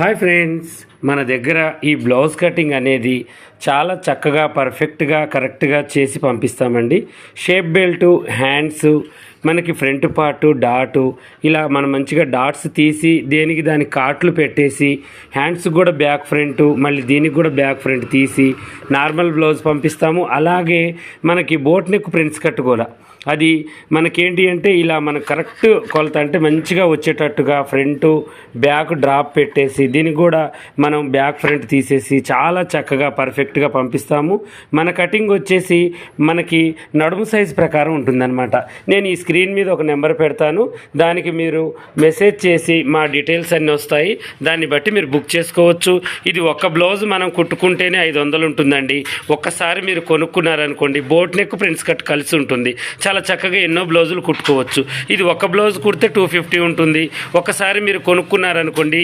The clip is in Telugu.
హాయ్ ఫ్రెండ్స్, మన దగ్గర ఈ బ్లౌజ్ కటింగ్ అనేది చాలా చక్కగా పర్ఫెక్ట్గా కరెక్ట్గా చేసి పంపిస్తామండి. షేప్ బెల్టు, హ్యాండ్స్, మనకి ఫ్రంట్ పార్టు, డాటు, ఇలా మనం మంచిగా డాట్స్ తీసి దేనికి దానికి కాట్లు పెట్టేసి హ్యాండ్స్ కూడా బ్యాక్ ఫ్రంట్, మళ్ళీ దీనికి కూడా బ్యాక్ ఫ్రంట్ తీసి నార్మల్ బ్లౌజ్ పంపిస్తాము. అలాగే మనకి బోట్ నెక్ ప్రింట్స్ కట్ కూడా అది మనకేంటి అంటే ఇలా మన కరెక్ట్ కొలత అంటే మంచిగా వచ్చేటట్టుగా ఫ్రంట్ బ్యాక్ డ్రాప్ పెట్టేసి దీనికి కూడా మనం బ్యాక్ ఫ్రంట్ తీసేసి చాలా చక్కగా పర్ఫెక్ట్గా పంపిస్తాము. మన కటింగ్ వచ్చేసి మనకి నడుము సైజ్ ప్రకారం ఉంటుందన్నమాట. నేను ఈ స్క్రీన్ మీద ఒక నెంబర్ పెడతాను, దానికి మీరు మెసేజ్ చేసి మా డీటెయిల్స్ అన్నీ వస్తాయి, దాన్ని బట్టి మీరు బుక్ చేసుకోవచ్చు. ఇది ఒక్క బ్లౌజ్ మనం కుట్టుకుంటేనే 500 ఉంటుందండి. ఒక్కసారి మీరు కొనుక్కున్నారనుకోండి, బోట్ నెక్ ప్రింట్స్ కట్ కలిసి ఉంటుంది. చాలా చక్కగా ఎన్నో బ్లౌజులు కుట్టుకోవచ్చు. ఇది ఒక బ్లౌజ్ కుడితే 250 ఉంటుంది. ఒకసారి మీరు కొనుక్కున్నారనుకోండి,